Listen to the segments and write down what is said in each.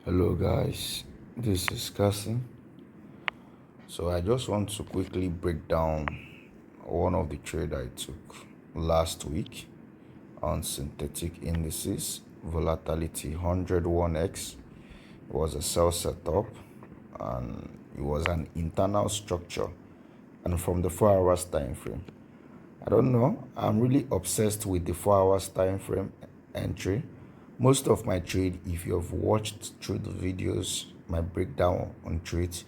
Hello guys, this is Cassie. So I just want to quickly break down one of the trade I took last week on synthetic indices, volatility 101x. It was a sell setup and it was an internal structure and from the 4 hours time frame. I don't know, I'm really obsessed with the 4 hours time frame entry. Most of my trade, if you have watched through the videos, my breakdown on trades,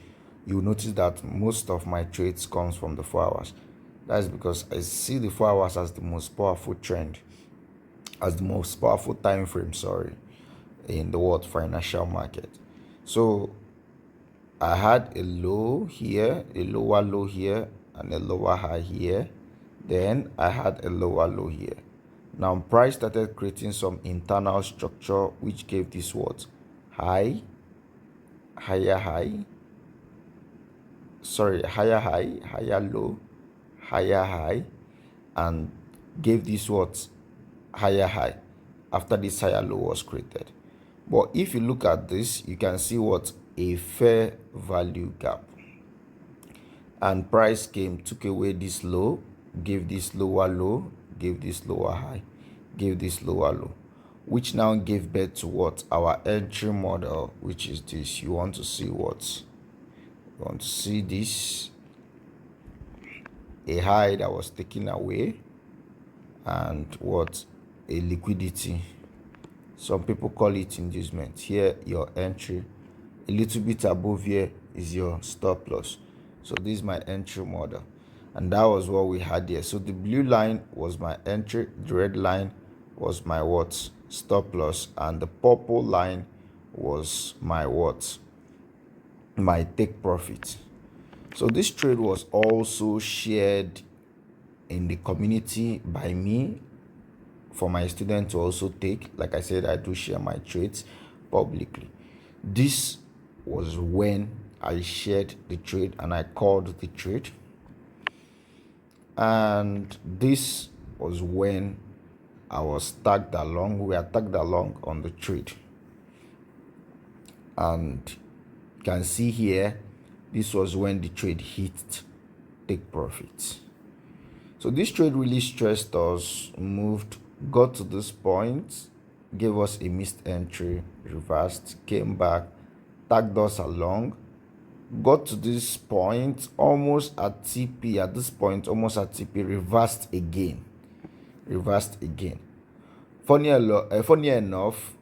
you'll notice that most of my trades comes from the 4 hours. That's because I see the 4 hours as the most powerful trend, as the most powerful time frame, in the world financial market. So I had a low here, a lower low here, and a lower high here. Then I had a lower low here. Now price started creating some internal structure which gave this what? High, higher high, higher high, higher low, higher high, and gave this what? Higher high after this higher low was created. But if you look at this, you can see what? A fair value gap. And price came, took away this low, gave this lower low, gave this lower high, gave this lower low, which now gave birth to what? Our entry model, which is this. You want to see what? You want to see this, a high that was taken away, and what? A liquidity. Some people call it inducement. Here, your entry. A little bit above here is your stop loss. So this is my entry model. And that was what we had here. So the blue line was my entry. The red line was my what? Stop loss. And the purple line was my what? My take profit. So this trade was also shared in the community by me for my students to also take. Like I said, I do share my trades publicly. This was when I shared the trade and I called the trade. And this was when I was tagged along. We were tagged along on the trade. And you can see here, this was when the trade hit take profits. So this trade really stressed us, moved, got to this point, gave us a missed entry, reversed, came back, tagged us along, got to this point, almost at TP, at this point, almost at TP, reversed again. Funny enough,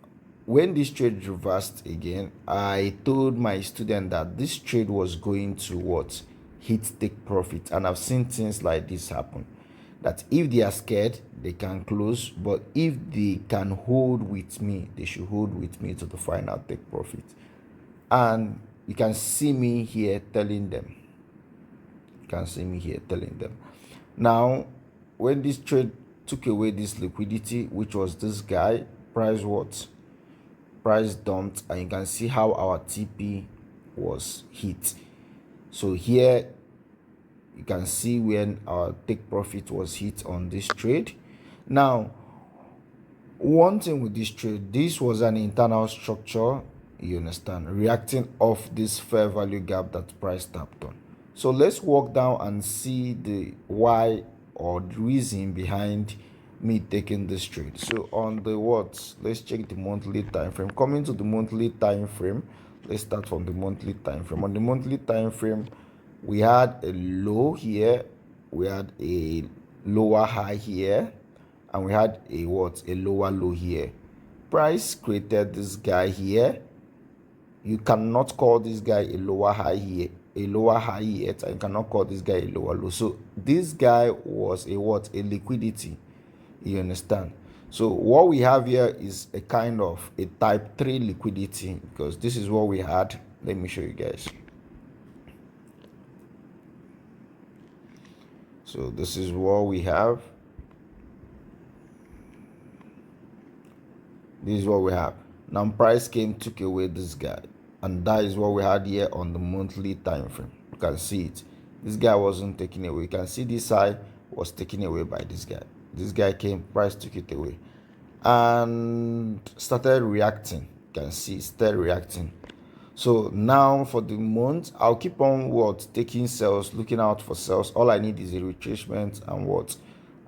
when this trade reversed again, I told my student that this trade was going to what? Hit take profit. And I've seen things like this happen. That if they are scared, they can close. But if they can hold with me, they should hold with me to the final take profit. And you can see me here telling them. Now, when this trade took away this liquidity, which was this guy, price what? Price dumped, and you can see how our TP was hit. So here you can see when our take profit was hit on this trade. Now, one thing with this trade, this was an internal structure, you understand, reacting off this fair value gap that price tapped on. So let's walk down and see the why or the reason behind me taking this trade. So on the what, let's check the monthly time frame. Coming to the monthly time frame, let's start from the monthly time frame. On the monthly time frame, we had a low here, we had a lower high here, and we had a what? A lower low here. Price created this guy here. You cannot call this guy a lower high here, a lower high yet, and you cannot call this guy a lower low. So this guy was a what? A liquidity. You understand? So what we have here is a kind of a type 3 liquidity, because this is what we had. Let me show you guys. So this is what we have. This is what we have. Now price came, took away this guy, and that is what we had here on the monthly time frame. You can see it. This guy wasn't taken away. You can see this side was taken away by this guy. This guy came, price took it away, and started reacting. can see it's still reacting. So now for the month, I'll keep on what taking sales, looking out for sales. All I need is a retracement and what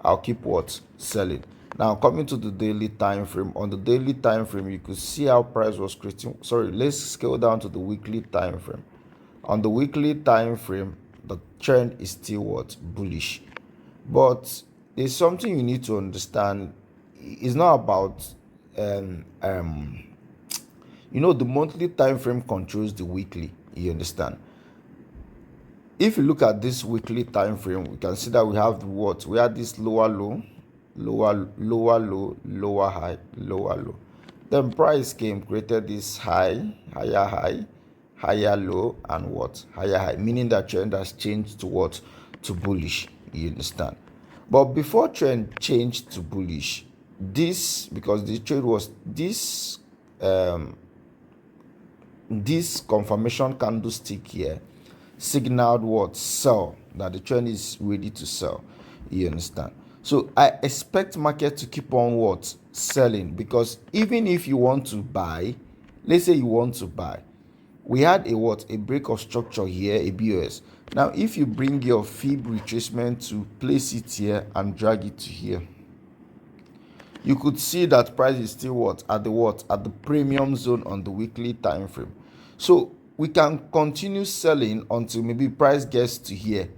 I'll keep what selling. Now coming to the daily time frame. On the daily time frame, you could see how price was creating. Sorry, let's scale down to the weekly time frame. On the weekly time frame, the trend is still what bullish, but there's something you need to understand. It's not about um, um the monthly time frame controls the weekly. You understand? If you look at this weekly time frame, we can see that we have what we had this lower low, lower low, lower high, lower low. Then price came, created this high, higher low, and what higher high, meaning that trend has changed to what to bullish. You understand? But before trend changed to bullish, this because the trade was this confirmation candlestick here signaled what sell, that the trend is ready to sell. You understand? So I expect market to keep on what selling, because even if you want to buy, let's say you want to buy, we had a break of structure here, a BOS. Now if you bring your fib retracement to place it here and drag it to here, you could see that price is still at the premium zone on the weekly time frame. So we can continue selling until maybe price gets to here.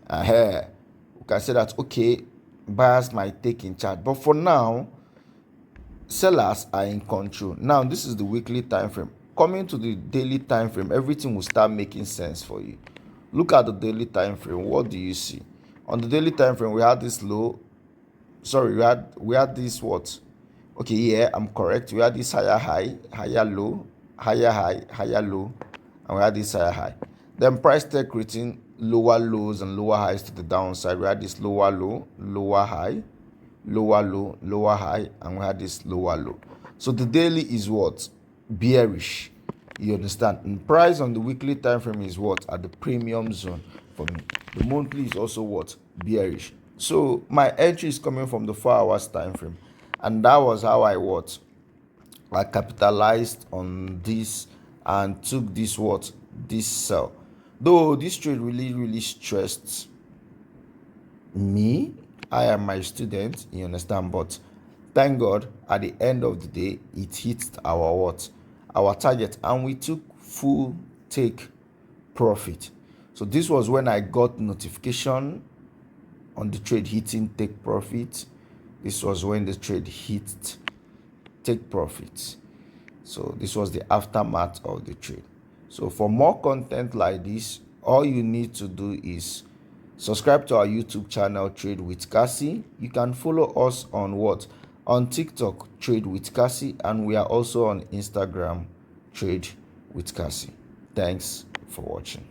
We can say that okay, buyers might take in charge, but for now sellers are in control. Now this is the weekly time frame. Coming to the daily time frame, everything will start making sense for you. Look at the daily time frame. What do you see? On the daily time frame, we had this low. Sorry, we had this what? Okay, yeah, I'm correct. We had this higher high, higher low, higher high, higher low, and we had this higher high. Then price started creating lower lows and lower highs to the downside. We had this lower low, lower high, lower low, lower high, and we had this lower low. So the daily is what? Bearish. You understand? And price on the weekly time frame is what? At the premium zone for me. The monthly is also what? Bearish. So my entry is coming from the 4 hours time frame, and that was how I capitalized on this and took this sell. Though this trade really stressed me, I am my student, you understand, but thank God at the end of the day it hit our target, and we took full take profit. So this was when I got notification on the trade hitting take profit. This was when the trade hit take profit. So this was the aftermath of the trade. So for more content like this, all you need to do is subscribe to our YouTube channel, Trade with Cassie. You can follow us on TikTok, Trade with Cassie, and we are also on Instagram, Trade with Cassie. Thanks for watching.